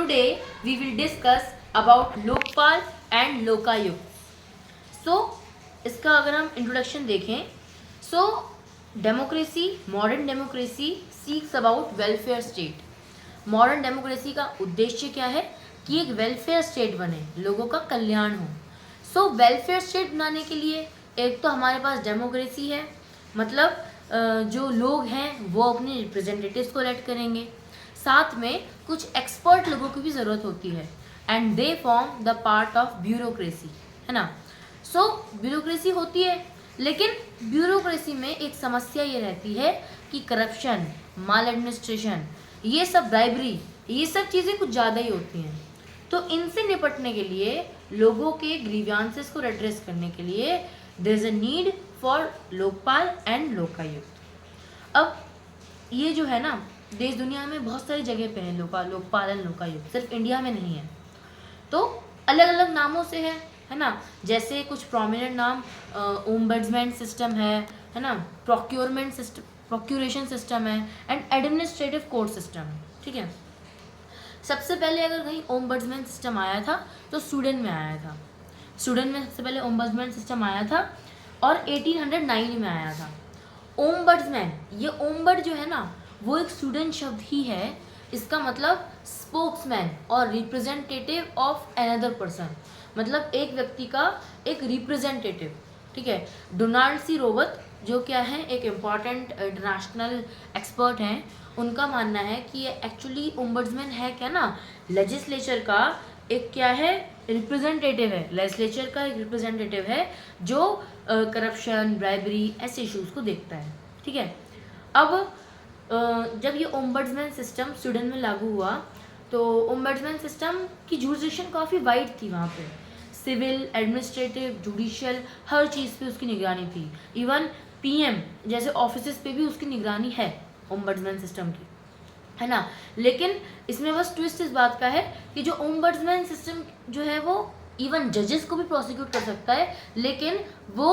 Today we will discuss about Lokpal and Lokayukta. So इसका अगर हम इंट्रोडक्शन देखें, so democracy, modern democracy seeks about welfare state. Modern democracy का उद्देश्य क्या है कि एक वेलफेयर स्टेट बने, लोगों का कल्याण हो. सो वेलफेयर स्टेट बनाने के लिए एक तो हमारे पास डेमोक्रेसी है, मतलब जो लोग हैं वो अपने रिप्रेजेंटेटिव्स को इलेक्ट करेंगे. साथ में कुछ एक्सपर्ट लोगों की भी ज़रूरत होती है and they form the part of bureaucracy, है ना. सो ब्यूरोक्रेसी होती है, लेकिन ब्यूरोक्रेसी में एक समस्या ये रहती है कि करप्शन, माल एडमिनिस्ट्रेशन, ये सब ब्राइबरी, ये सब चीज़ें कुछ ज़्यादा ही होती हैं. तो इनसे निपटने के लिए, लोगों के ग्रीवियांसेस को एड्रेस करने के लिए there is a need for Lokpal and Lokayukta. अब ये जो है ना, देश दुनिया में बहुत सारी जगह पे है लोकपाल एंड लोकायुक्त, सिर्फ इंडिया में नहीं है. तो अलग अलग नामों से है ना. जैसे कुछ प्रोमिनेंट नाम ओम्बड्समैन सिस्टम है ना, प्रोक्योरमेंट सिस्टम, प्रोक्यूरेशन सिस्टम है, एंड एडमिनिस्ट्रेटिव कोर्ट सिस्टम है. ठीक है. सबसे पहले अगर कहीं ओम्बड्समैन सिस्टम आया था तो स्वीडन में आया था. स्वीडन में सबसे पहले ओम्बड्समैन सिस्टम आया था और 1809 में आया था. ओम्बड्समैन, ये ओम्बड जो है ना, वो एक स्वीडन शब्द ही है. इसका मतलब स्पोक्समैन और रिप्रेजेंटेटिव ऑफ अनदर पर्सन, मतलब एक व्यक्ति का एक रिप्रेजेंटेटिव. ठीक है. डोनाल्ड सी रोबर्ट जो क्या है, एक इम्पॉर्टेंट इंटरनेशनल एक्सपर्ट हैं, उनका मानना है कि ये एक्चुअली ओम्बड्समैन है क्या ना, लेजिस्लेचर का एक क्या है, रिप्रेजेंटेटिव है. लेजिस्लेचर का एक रिप्रेजेंटेटिव है जो करप्शन, ब्राइबरी, ऐसे इश्यूज़ को देखता है. ठीक है. अब जब ये ओम्बड्समैन सिस्टम स्वीडन में लागू हुआ तो ओम्बड्समैन सिस्टम की जुरिडिक्शन काफ़ी वाइड थी. वहाँ पे सिविल, एडमिनिस्ट्रेटिव, जुडिशियल, हर चीज़ पे उसकी निगरानी थी. इवन पीएम जैसे ऑफिसेस पे भी उसकी निगरानी है ओम्बड्समैन सिस्टम की, है ना. लेकिन इसमें बस ट्विस्ट इस बात का है कि जो ओम्बड्समैन सिस्टम जो है वो इवन जजेस को भी प्रोसिक्यूट कर सकता है, लेकिन वो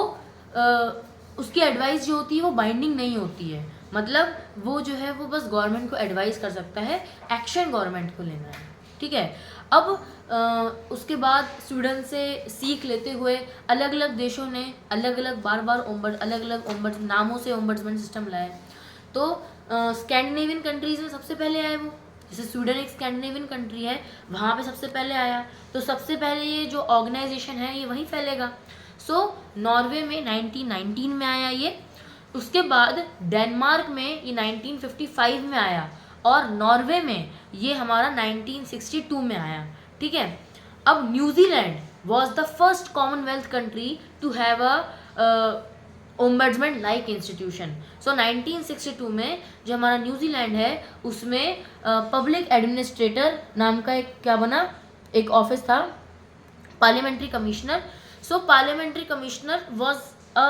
उसकी एडवाइस जो होती है वो बाइंडिंग नहीं होती है. मतलब वो जो है वो बस गवर्नमेंट को एडवाइस कर सकता है, एक्शन गवर्नमेंट को लेना है. ठीक है. अब उसके बाद स्वीडन से सीख लेते हुए अलग अलग देशों ने अलग अलग बार अलग अलग ओम्बड्स नामों से ओम्बड्समैन सिस्टम लाए. तो स्कैंडिनेवियन कंट्रीज़ में सबसे पहले आए वो. जैसे स्वीडन एक स्कैंडिनेवियन कंट्री है, वहाँ पे सबसे पहले आया. तो सबसे पहले ये जो ऑर्गेनाइजेशन है ये वहीं फैलेगा. सो नॉर्वे में 1919 में आया ये. उसके बाद डेनमार्क में ये 1955 में आया और नॉर्वे में ये हमारा 1962 में आया. ठीक है. अब New Zealand was the first commonwealth country to have a ombudsman like institution. So 1962 में जो हमारा न्यूजीलैंड है उसमें पब्लिक एडमिनिस्ट्रेटर नाम का एक क्या बना, एक ऑफिस था, parliamentary commissioner. So parliamentary commissioner was a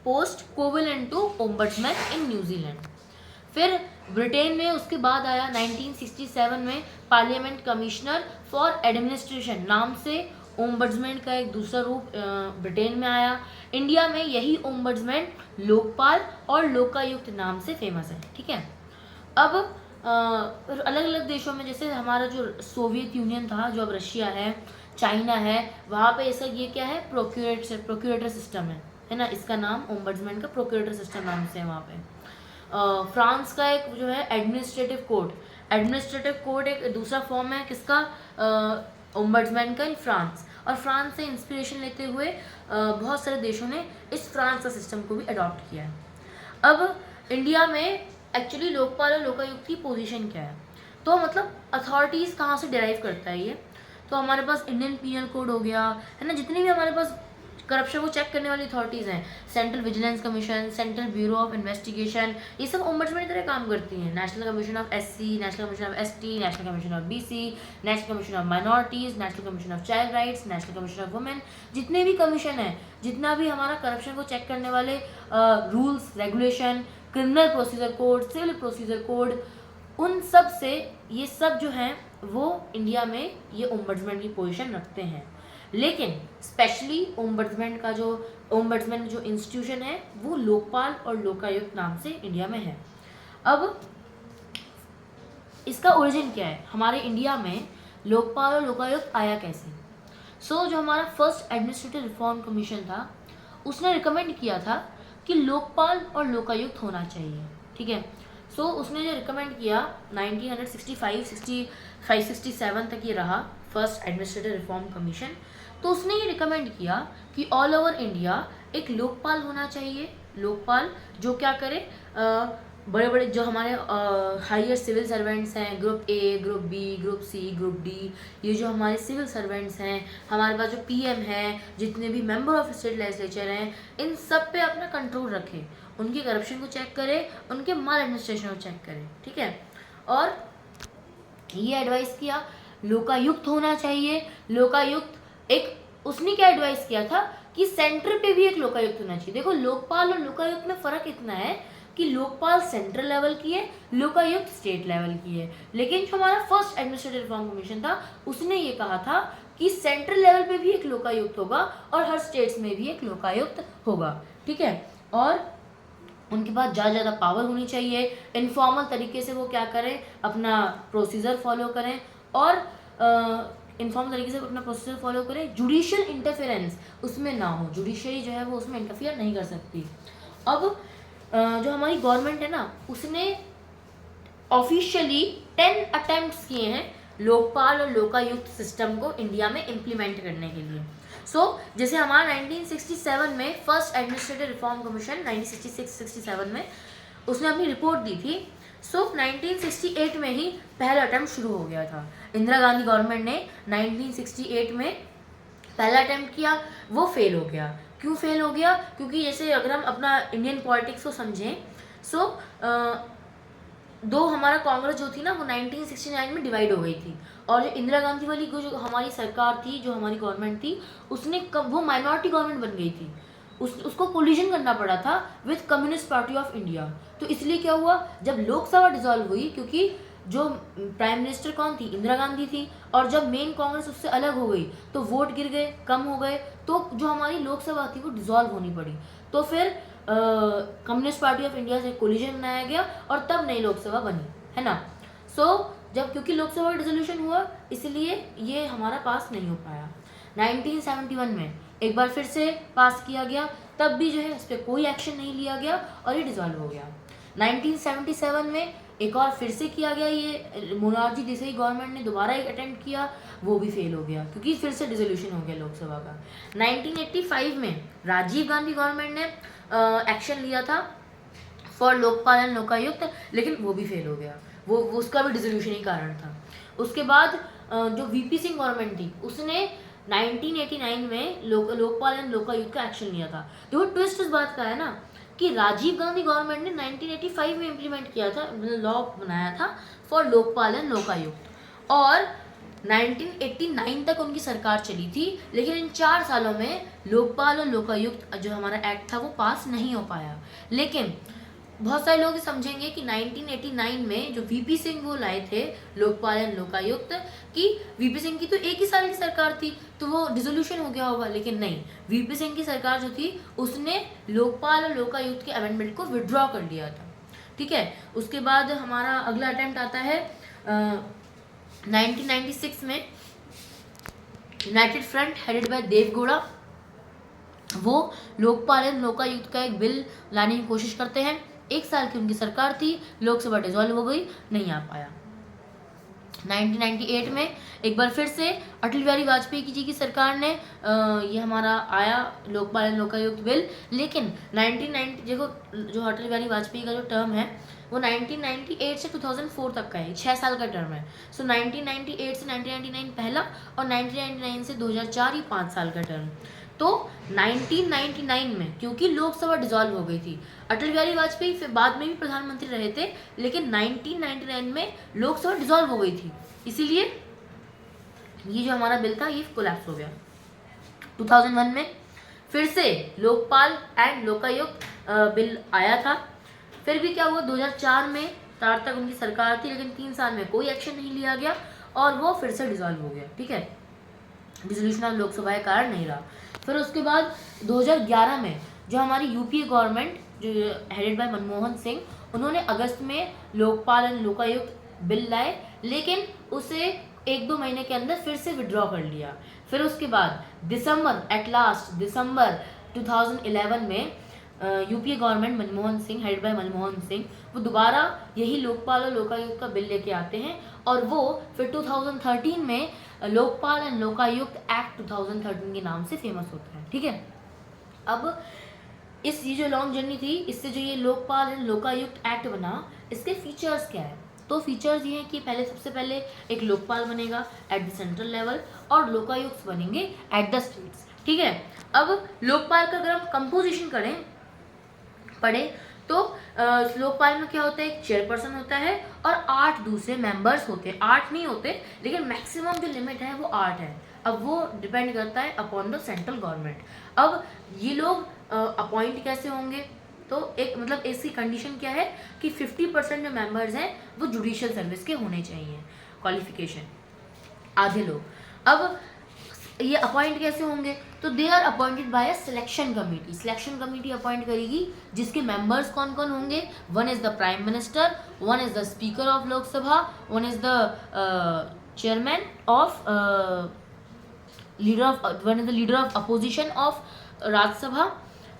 post equivalent to ombudsman in New Zealand. फिर ब्रिटेन में उसके बाद आया 1967 में पार्लियामेंट कमिश्नर फॉर एडमिनिस्ट्रेशन नाम से ओम्बड्समैन का एक दूसरा रूप ब्रिटेन में आया. इंडिया में यही ओम्बड्समैन लोकपाल और लोकायुक्त नाम से फेमस है. ठीक है. अब अलग अलग देशों में, जैसे हमारा जो सोवियत यूनियन था, जो अब रशिया है, चाइना है, वहाँ पे ऐसा ये क्या है, प्रोक्यूरेटर सिस्टम है ना. इसका नाम ओम्बड्समैन का प्रोक्यूरेटर सिस्टम नाम से है वहाँ पे. फ्रांस का एक जो है एडमिनिस्ट्रेटिव कोड एक दूसरा फॉर्म है किसका, ओम्बड्समैन का इन फ्रांस. और फ्रांस से इंस्पिरेशन लेते हुए बहुत सारे देशों ने इस फ्रांस का सिस्टम को भी अडॉप्ट किया है. अब इंडिया में एक्चुअली लोकपाल और लोकायुक्त की पोजीशन क्या है, तो मतलब अथॉरिटीज़ कहाँ से डिराइव करता है ये. तो हमारे पास इंडियन पीनल कोड हो गया, है ना. जितनी भी हमारे पास करप्शन को चेक करने वाली अथॉरिटीज़ हैं, central vigilance commission, central bureau of investigation, ये सब ओम्बड्समैन की तरह काम करती हैं. National commission of SC, national commission of ST, national commission of BC, national commission of minorities, national commission of child rights, national commission of women. जितने भी commission हैं, जितना भी हमारा करप्शन को चेक करने वाले rules, regulation, criminal procedure code, civil procedure code, उन सब से ये सब जो हैं वो इंडिया में ये ओम्बड्समैन की पोजीशन रखते हैं. लेकिन स्पेशली ओम्बड्समैन जो इंस्टीट्यूशन है वो लोकपाल और लोकायुक्त नाम से इंडिया में है. अब इसका ओरिजिन क्या है, हमारे इंडिया में लोकपाल और लोकायुक्त आया कैसे। जो हमारा फर्स्ट एडमिनिस्ट्रेटिव रिफॉर्म कमीशन था, उसने रिकमेंड किया था कि लोकपाल और लोकायुक्त होना चाहिए, ठीक है। उसने जो रिकमेंड किया 1965-67 तक ये रहा फर्स्ट एडमिनिस्ट्रेटिव रिफॉर्म कमीशन। तो उसने ये रिकमेंड किया कि ऑल ओवर इंडिया एक लोकपाल होना चाहिए। लोकपाल जो क्या करे, बड़े बड़े जो हमारे हायर सिविल सर्वेंट्स हैं, group A, group B, group C, group D, ये जो हमारे सिविल सर्वेंट्स हैं, हमारे पास जो पीएम हैं, जितने भी मेंबर ऑफ स्टेट लेजिस्लेचर हैं, इन सब पे अपना कंट्रोल रखें, उनकी करप्शन को चेक करें, उनके माल एडमिनिस्ट्रेशन को चेक करें, ठीक है। और ये एडवाइस किया लोकायुक्त होना चाहिए। लोकायुक्त एक उसने क्या एडवाइस किया था कि सेंटर पे भी एक लोकायुक्त होना चाहिए। देखो लोकपाल और लोकायुक्त में फ़र्क इतना है कि लोकपाल सेंट्रल लेवल की है, लोकायुक्त स्टेट लेवल की है। लेकिन जो हमारा फर्स्ट एडमिनिस्ट्रेटिव रिफॉर्म कमीशन था, उसने ये कहा था कि सेंट्रल लेवल पे भी एक लोकायुक्त होगा और हर स्टेट्स में भी एक लोकायुक्त होगा, ठीक है। और उनके पास ज़्यादा पावर होनी चाहिए। इनफॉर्मल तरीके से वो क्या करें, अपना प्रोसीजर फॉलो करें, और इनफॉर्मल तरीके से अपना प्रोसीजर फॉलो करें। जुडिशियल इंटरफेरेंस उसमें ना हो, जुडिशरी जो है वो उसमें इंटरफियर नहीं कर सकती। अब जो हमारी गवर्नमेंट है ना, उसने ऑफिशियली 10 अटेम्प्ट्स किए हैं लोकपाल और लोकायुक्त सिस्टम को इंडिया में इम्प्लीमेंट करने के लिए। जैसे हमारा 1967 में फर्स्ट एडमिनिस्ट्रेटिव रिफॉर्म कमीशन 1966-67 में उसने अपनी रिपोर्ट दी थी। 1968 में ही पहला अटेम्प्ट शुरू हो गया था। इंदिरा गांधी गवर्नमेंट ने 1968 में पहला अटेम्प्ट किया, वो फेल हो गया। क्यों फेल हो गया? क्योंकि जैसे अगर हम अपना इंडियन पॉलिटिक्स को समझें, दो हमारा कांग्रेस जो थी ना, वो 1969 में डिवाइड हो गई थी, और जो इंदिरा गांधी वाली जो हमारी सरकार थी, जो हमारी गवर्नमेंट थी, उसने वो माइनॉरिटी गवर्नमेंट बन गई थी। उसको कोलिजन करना पड़ा था with communist party of India. तो इसलिए क्या हुआ, जब लोकसभा डिसॉल्व हुई, क्योंकि जो प्राइम मिनिस्टर कौन थी, इंदिरा गांधी थी, और जब मेन कांग्रेस उससे अलग हो गई तो वोट गिर गए, कम हो गए, तो जो हमारी लोकसभा थी वो डिसॉल्व होनी पड़ी। तो फिर कम्युनिस्ट पार्टी ऑफ इंडिया से कोलिजन बनाया गया और तब नई लोकसभा बनी, है ना। जब क्योंकि लोकसभा डिसोल्यूशन हुआ, इसलिए ये हमारा पास नहीं हो पाया। 1971 में एक बार फिर से पास किया गया, तब भी जो है इस पर कोई एक्शन नहीं लिया गया और ये डिसॉल्व हो गया। 1977 में एक और फिर से किया गया, ये मोरारजी देसाई गवर्नमेंट ने दोबारा एक अटेम्प्ट किया, वो भी फेल हो गया क्योंकि फिर से डिसोल्यूशन हो गया लोकसभा का। 1985 में राजीव गांधी गवर्नमेंट ने एक्शन लिया था फॉर लोकपाल एंड लोकायुक्त, लेकिन वो भी फेल हो गया, वो उसका भी डिसोल्यूशन ही कारण था। उसके बाद जो वीपी सिंह गवर्नमेंट थी, उसने 1989 में लोकपाल एंड लोकायुक्त का एक्शन लिया था। देखो ट्विस्ट इस बात का है ना कि राजीव गांधी गवर्नमेंट ने 1985 में इम्प्लीमेंट किया था, लॉ बनाया था फॉर लोकपाल एंड लोकायुक्त, और 1989 तक उनकी सरकार चली थी, लेकिन इन 4 सालों में लोकपाल और लोकायुक्त जो हमारा एक्ट था वो पास नहीं हो पाया। लेकिन बहुत सारे लोग समझेंगे कि 1989 में जो वीपी सिंह वो लाए थे लोकपाल एंड लोकायुक्त, कि वीपी सिंह की तो एक ही साल की सरकार थी तो वो डिसोल्यूशन हो गया होगा, लेकिन नहीं, वीपी सिंह की सरकार जो थी उसने लोकपाल और लोकायुक्त के अमेंडमेंट को विड्रॉ कर लिया था, ठीक है। उसके बाद हमारा अगला अटेम्प्ट आता है 1996 में United Front headed by Deve Gowda, वो लोकपाल एंड लोकायुक्त का एक बिल लाने की कोशिश करते हैं। 1 साल की उनकी सरकार थी, लोकसभा डिसॉल्व हो गई, नहीं आ पाया। 1998 में एक बार फिर से अटल बिहारी वाजपेयी जी की सरकार ने ये हमारा आया लोकपाल एंड लोकायुक्त बिल, लेकिन 1990 देखो जो अटल बिहारी वाजपेयी का जो टर्म है वो 1998 से 2004 तक का है, 6 साल का टर्म है। 1998 से 1999 पहला और 1999 से 2004 ये 5 साल का टर्म। तो 1999 में क्योंकि लोकसभा डिसॉल्व हो गई थी, अटल बिहारी वाजपेयी फिर बाद में भी प्रधानमंत्री रहे थे, लेकिन 1999 में लोकसभा डिसॉल्व हो गई थी, इसीलिए ये जो हमारा बिल था ये कोलैप्स हो गया। 2001 में फिर से लोकपाल एंड लोकायुक्त बिल आया था, फिर भी क्या हुआ, 2004 में तार तक उनकी सरकार थी, लेकिन 3 साल में कोई एक्शन नहीं लिया गया और वो फिर से डिसॉल्व हो गया, ठीक है। डिसोल्यूशन ऑफ लोकसभा के कारण नहीं रहा। फिर उसके बाद 2011 में जो हमारी यूपीए गवर्नमेंट जो हेडेड बाय मनमोहन सिंह, उन्होंने अगस्त में लोकपाल एंड लोकायुक्त बिल लाए, लेकिन उसे एक दो महीने के अंदर फिर से विड्रॉ कर लिया। फिर उसके बाद दिसंबर 2011 में UPA government Manmohan Singh, head by Manmohan Singh, वो दोबारा यही लोकपाल और लोकायुक्त का बिल लेके आते हैं और वो फिर 2013 में लोकपाल एंड लोकायुक्त एक्ट 2013 के नाम से फेमस होता है। ठीक है, अब ये जो लॉन्ग जर्नी थी, इससे जो ये लोकपाल एंड लोकायुक्त एक्ट बना, इसके फीचर्स क्या है? तो फीचर्स ये हैं कि सबसे पहले एक लोकपाल बनेगा एट द सेंट्रल लेवल और लोकायुक्त बनेंगे एट द स्टेट्स। ठीक है, अब लोकपाल का अगर हम कंपोजिशन पढ़े तो लोकपाल में क्या होता है, एक चेयरपर्सन होता है और 8 दूसरे मेंबर्स होते हैं। 8 नहीं होते, लेकिन मैक्सिमम जो लिमिट है वो 8 है। अब वो डिपेंड करता है अपॉन द सेंट्रल गवर्नमेंट। अब ये लोग अपॉइंट कैसे होंगे? तो एक मतलब इसकी कंडीशन क्या है कि 50% जो मेंबर्स हैं वो जुडिशियल सर्विस के होने चाहिए, क्वालिफिकेशन, आधे लोग। अब ये अपॉइंट कैसे होंगे? तो they are appointed by a selection committee. Selection committee appoint करेगी, जिसके मेंबर्स कौन कौन होंगे? One is the prime minister, one is the speaker of Lok Sabha, one is the chairman of one is the leader of opposition of Rajya Sabha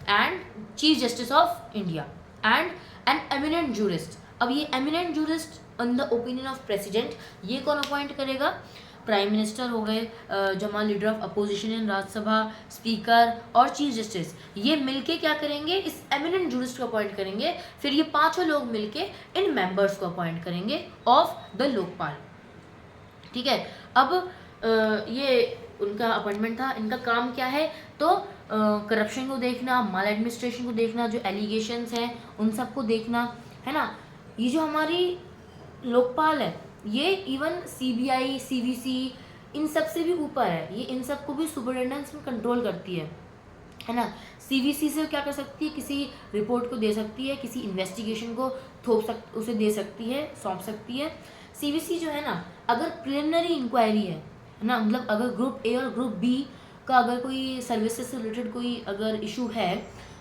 and chief justice of India and an eminent jurist. अब ये eminent jurist in the opinion of president, ये कौन appoint करेगा? Prime minister हो गए, जो हमारा leader of opposition in Rajya Sabha, speaker और चीफ जस्टिस, ये मिलके क्या करेंगे? इस एमिनेंट जूरिस्ट को अपॉइंट करेंगे। फिर ये पांचों लोग मिलके इन मेंबर्स को अपॉइंट करेंगे ऑफ द लोकपाल। ठीक है, अब ये उनका अपॉइंटमेंट था। इनका काम क्या है? तो करप्शन को देखना, माल एडमिनिस्ट्रेशन को देखना, जो एलिगेशंस हैं उन सबको देखना, है ना। ये जो हमारी लोकपाल है, ये इवन सीबीआई, सीवीसी, इन सब से भी ऊपर है। ये इन सबको भी सुपरिटेंडेंस में कंट्रोल करती है ना। सीवीसी से क्या कर सकती है? किसी रिपोर्ट को दे सकती है, किसी इन्वेस्टिगेशन को उसे दे सकती है, सौंप सकती है। सीवीसी जो है ना, अगर प्रिलिमिनरी इंक्वायरी है ना, मतलब अगर ग्रुप ए और ग्रुप बी का अगर कोई सर्विसेज से रिलेटेड कोई अगर इशू है,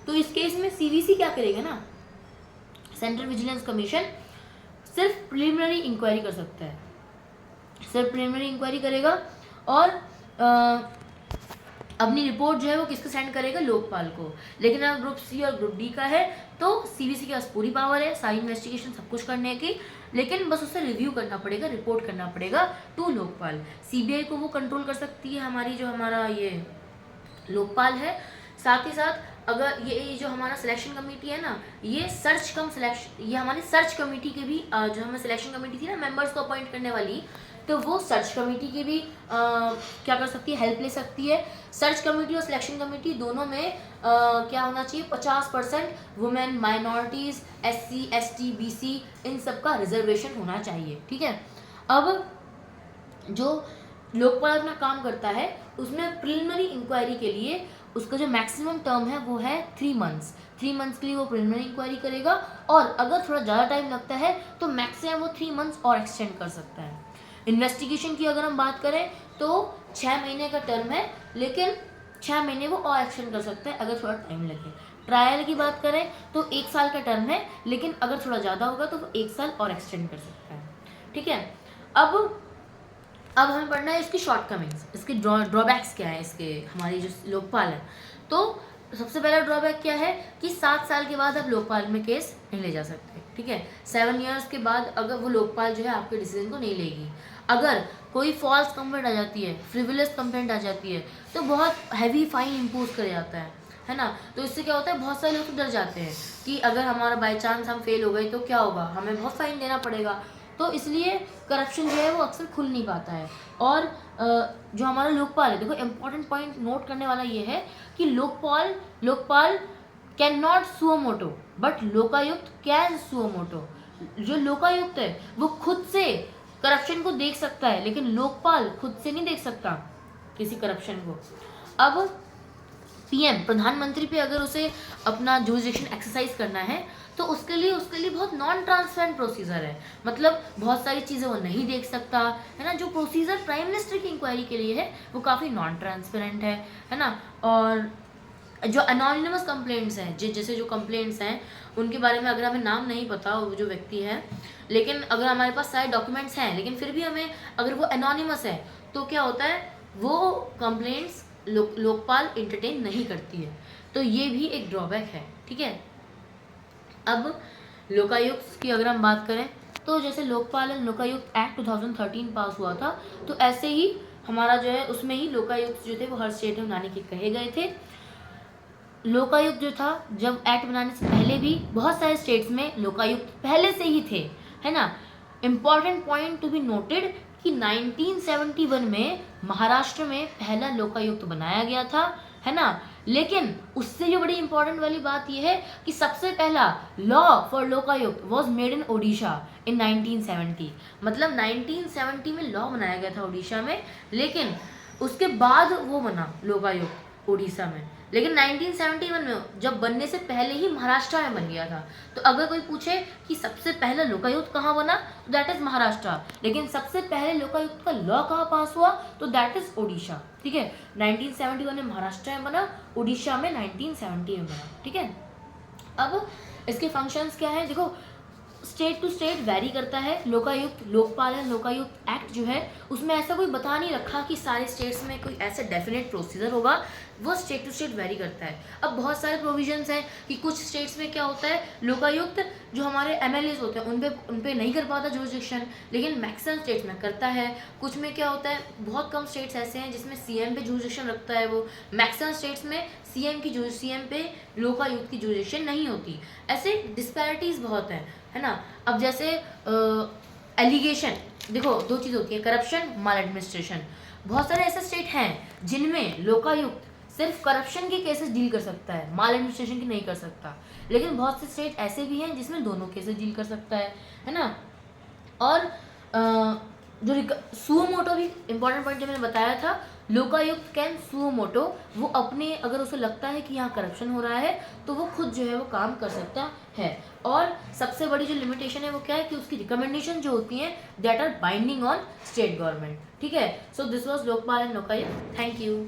तो इस केस में सीवीसी क्या करेगा ना, सेंट्रल विजिलेंस कमीशन सिर्फ प्रिलिमिनरी इंक्वायरी कर सकता है, सिर्फ प्रिलिमिनरी इंक्वायरी करेगा और अपनी रिपोर्ट जो है वो किसको सेंड करेगा? लोकपाल को। लेकिन अगर ग्रुप सी और ग्रुप डी का है तो सीवीसी के पास पूरी पावर है सारी इन्वेस्टिगेशन सब कुछ करने की, लेकिन बस उसे रिव्यू करना पड़ेगा, रिपोर्ट करना पड़ेगा टू लोकपाल। सीबीआई को वो कंट्रोल कर सकती है, हमारी जो हमारा ये लोकपाल है। साथ ही साथ अगर ये जो हमारा सिलेक्शन कमेटी है ना, ये ये हमारी सर्च कमेटी के भी जो हमें सिलेक्शन कमेटी थी ना मेंबर्स को अपॉइंट करने वाली, तो वो सर्च कमेटी की भी क्या कर सकती है? हेल्प ले सकती है। सर्च कमेटी और सिलेक्शन कमेटी दोनों में क्या होना चाहिए? 50% women, minorities, SC, ST, BC, इन सब का रिजर्वेशन होना चाहिए। ठीक है, अब जो लोकपाल अपना काम करता है उसमें प्रिलिमिनरी इंक्वायरी के लिए उसका जो मैक्सिमम टर्म है वो है 3 मंथ्स। 3 मंथ्स के लिए वो प्रिलिमिनरी इंक्वायरी करेगा और अगर थोड़ा ज़्यादा टाइम लगता है तो मैक्सिमम वो 3 मंथ्स और एक्सटेंड कर सकता है। इन्वेस्टिगेशन की अगर हम बात करें तो 6 महीने का टर्म है, लेकिन 6 महीने वो और एक्सटेंड कर सकता है अगर थोड़ा टाइम लगे। ट्रायल की बात करें तो 1 साल का टर्म है, लेकिन अगर थोड़ा ज़्यादा होगा तो वो 1 साल और एक्सटेंड कर सकता है। ठीक है, अब हमें पढ़ना है इसकी शॉर्टकमिंग्स, इसके ड्रॉबैक्स क्या है इसके, हमारी जो लोकपाल है। तो सबसे पहला ड्रॉबैक क्या है कि 7 साल के बाद आप लोकपाल में केस नहीं ले जा सकते। ठीक है, 7 ईयर्स के बाद अगर वो लोकपाल जो है आपके डिसीजन को नहीं लेगी। अगर कोई फॉल्स कंप्लेंट आ जाती है, फ्रिवलेस कंप्लेंट आ जाती है, तो बहुत हैवी फाइन इम्पोज कर जाता है ना। तो इससे क्या होता है, बहुत सारे लोग डर जाते हैं कि अगर हमारा बाई चांस हम फेल हो गए तो क्या होगा, हमें बहुत फाइन देना पड़ेगा। तो इसलिए करप्शन जो है वो अक्सर खुल नहीं पाता है। और जो हमारा लोकपाल है, देखो इम्पॉर्टेंट पॉइंट नोट करने वाला ये है कि Lokpal can not suo motu but Lokayukta can suo motu. जो लोकायुक्त है वो खुद से करप्शन को देख सकता है, लेकिन लोकपाल खुद से नहीं देख सकता किसी करप्शन को। अब PM प्रधानमंत्री पे अगर उसे अपना जुरिसडिक्शन एक्सरसाइज करना है तो उसके लिए बहुत नॉन ट्रांसपेरेंट प्रोसीजर है, मतलब बहुत सारी चीज़ें वो नहीं देख सकता, है ना। जो प्रोसीजर प्राइम मिनिस्टर की इंक्वायरी के लिए है वो काफ़ी नॉन ट्रांसपेरेंट है ना। और जो अनोनिमस कंप्लेंट्स हैं, जैसे जो कंप्लेंट्स हैं उनके बारे में अगर हमें नाम नहीं पता वो जो व्यक्ति है, लेकिन अगर हमारे पास सारे डॉक्यूमेंट्स हैं लेकिन फिर भी हमें अगर वो एनोनिमस है तो क्या होता है, वो कंप्लेंट्स लोकपाल इंटरटेन नहीं करती है। तो ये भी एक ड्रॉबैक है, ठीक है। अब लोकायुक्त की अगर हम बात करें तो जैसे लोकपाल एंड लोकायुक्त एक्ट 2013 पास हुआ था, तो ऐसे ही हमारा जो है उसमें ही लोकायुक्त जो थे वो हर स्टेट में बनाने के कहे गए थे। लोकायुक्त जो था जब एक्ट बनाने से पहले भी बहुत सारे स्टेट्स में लोकायुक्त पहले से ही थे, है ना। Important point to be noted कि 1971 में महाराष्ट्र में पहला लोकायुक्त बनाया गया था, है ना। लेकिन उससे जो बड़ी इंपॉर्टेंट वाली बात यह है कि सबसे पहला law for Lokayukta was made in Odisha in 1970। मतलब 1970 में लॉ बनाया गया था ओडिशा में, लेकिन उसके बाद वो बना लोकायुक्त ओडिशा में। लेकिन 1971 में जब बनने से पहले ही महाराष्ट्र में बन गया था। तो अगर कोई पूछे कि सबसे पहला लोकायुक्त कहाँ बना, तो दैट इज महाराष्ट्र। लेकिन सबसे पहले लोकायुक्त का लॉ कहाँ पास हुआ, तो दैट इज ओडिशा, ठीक है। 1971 में महाराष्ट्र में बना, ओडिशा में 1970 में बना, ठीक है। अब इसके फंक्शंस क्या है, देखो स्टेट टू स्टेट वैरी करता है। लोकायुक्त लोकपाल एंड लोकायुक्त एक्ट जो है उसमें ऐसा कोई बता नहीं रखा कि सारे स्टेट्स में कोई ऐसा डेफिनेट प्रोसीजर होगा, वो स्टेट टू स्टेट वैरी करता है। अब बहुत सारे प्रोविजंस हैं कि कुछ स्टेट्स में क्या होता है, लोकायुक्त जो हमारे एमएलएस होते हैं उन पे नहीं कर पाता जुरिसडिक्शन, लेकिन मैक्सिमम स्टेट्स में करता है। कुछ में क्या होता है, बहुत कम स्टेट्स ऐसे हैं जिसमें सीएम पे जुरिसडिक्शन रखता है वो, मैक्सिमम स्टेट्स में सीएम पे लोकायुक्त की जुरिसडिक्शन नहीं होती। ऐसे डिस्पैरिटीज बहुत हैं, है ना। अब जैसे एलिगेशन, देखो दो चीज़ होती है, करप्शन, माल एडमिनिस्ट्रेशन। बहुत सारे ऐसे स्टेट हैं जिनमें लोकायुक्त सिर्फ करप्शन के केसेस डील कर सकता है, माल एडमिनिस्ट्रेशन की नहीं कर सकता। लेकिन बहुत से स्टेट ऐसे भी हैं जिसमें दोनों केसेस डील कर सकता है ना। और जो सुओ मोटो भी इंपॉर्टेंट पॉइंट जो मैंने बताया था, लोकायुक्त कैन सुओ मोटो, वो अपने अगर उसे लगता है कि यहाँ करप्शन हो रहा है तो वो खुद जो है वो काम कर सकता है। और सबसे बड़ी जो लिमिटेशन है वो क्या है कि उसकी रिकमेंडेशन जो होती हैं that are binding on state government, ठीक है। So this was Lokpal and Lokayukta. Thank you.